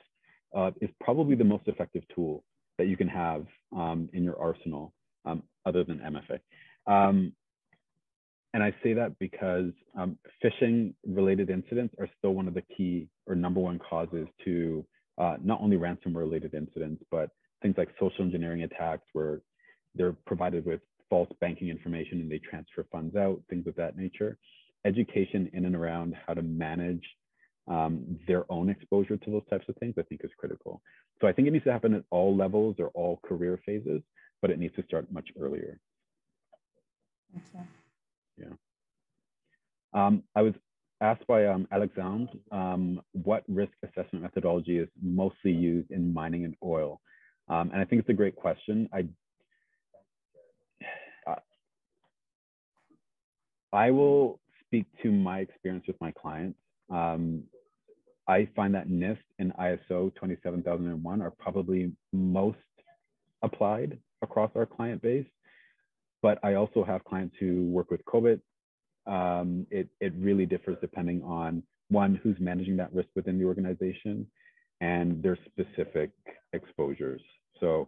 is probably the most effective tool that you can have in your arsenal, other than MFA. And I say that because phishing related incidents are still one of the key or number one causes to not only ransomware related incidents, but things like social engineering attacks where they're provided with false banking information and they transfer funds out, things of that nature. Education in and around how to manage their own exposure to those types of things, I think is critical. So I think it needs to happen at all levels or all career phases, but it needs to start much earlier. Okay. Yeah. I was asked by Alexandre what risk assessment methodology is mostly used in mining and oil. And I think it's a great question. I will speak to my experience with my clients. I find that NIST and ISO 27001 are probably most applied across our client base. But I also have clients who work with COVID. It really differs depending on, one, who's managing that risk within the organization and their specific exposures. So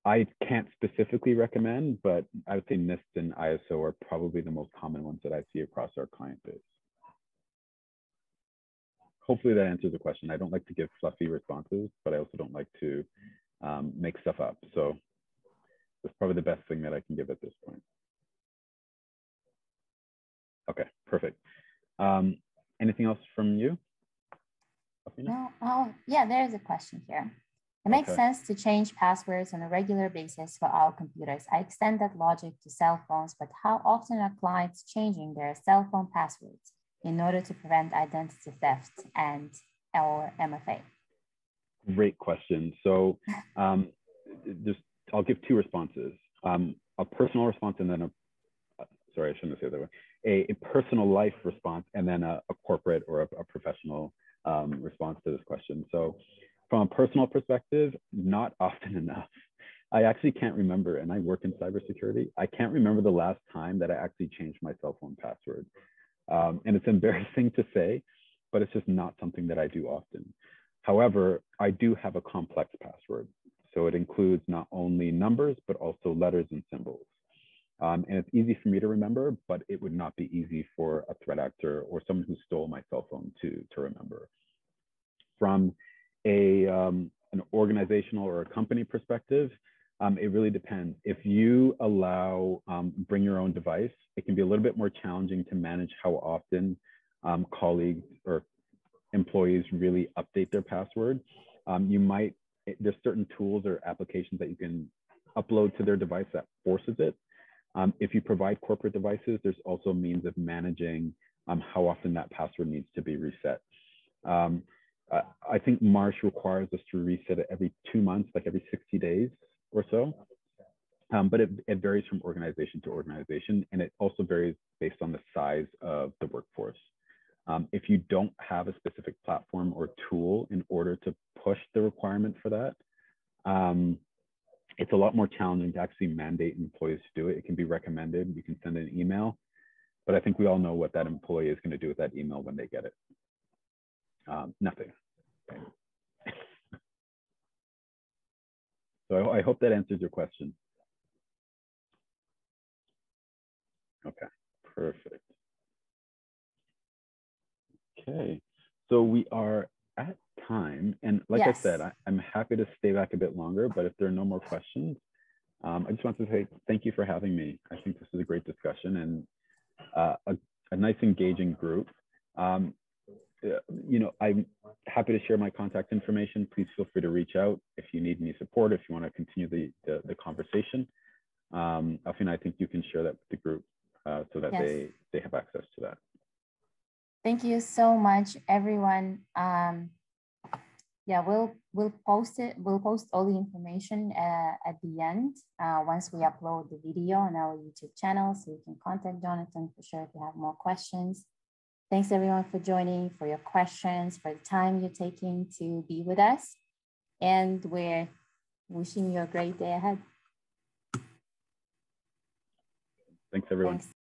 I can't specifically recommend, but I would say NIST and ISO are probably the most common ones that I see across our client base. Hopefully that answers the question. I don't like to give fluffy responses, but I also don't like to make stuff up. So that's probably the best thing that I can give at this point. Okay, perfect. Anything else from you? No, oh, yeah, there's a question here. It makes sense to change passwords on a regular basis for our computers. I extend that logic to cell phones, but how often are clients changing their cell phone passwords in order to prevent identity theft and or MFA? Great question. So I'll give two responses. A personal response and then sorry, I shouldn't say it that way. A personal life response and then a corporate or a professional response to this question. So from a personal perspective, not often enough. I actually can't remember, and I work in cybersecurity, I can't remember the last time that I actually changed my cell phone password. And it's embarrassing to say, but it's just not something that I do often. However, I do have a complex password. So it includes not only numbers, but also letters and symbols. And it's easy for me to remember, but it would not be easy for a threat actor or someone who stole my cell phone to remember. From an organizational or a company perspective, it really depends. If you allow bring your own device, it can be a little bit more challenging to manage how often colleagues or employees really update their password. There's certain tools or applications that you can upload to their device that forces it. If you provide corporate devices, there's also means of managing how often that password needs to be reset. I think Marsh requires us to reset it every 2 months, like every 60 days or so. But it varies from organization to organization, and it also varies based on the size of the workforce. If you don't have a specific platform or tool in order to push the requirement for that, it's a lot more challenging to actually mandate employees to do it. It can be recommended. You can send an email, but I think we all know what that employee is going to do with that email when they get it. Nothing. Okay. So I hope that answers your question. Okay, perfect. Okay, so we are at time. And like I said, I'm happy to stay back a bit longer, but if there are no more questions, I just want to say thank you for having me. I think this is a great discussion and a nice engaging group. You know, I'm happy to share my contact information. Please feel free to reach out if you need any support, if you want to continue the conversation. Alfina, I think you can share that with the group so that they have access to that. Thank you so much, everyone. Yeah, we'll post it. We'll post all the information at the end once we upload the video on our YouTube channel, so you can contact Jonathan for sure if you have more questions. Thanks everyone for joining, for your questions, for the time you're taking to be with us, and we're wishing you a great day ahead. Thanks everyone. Thanks.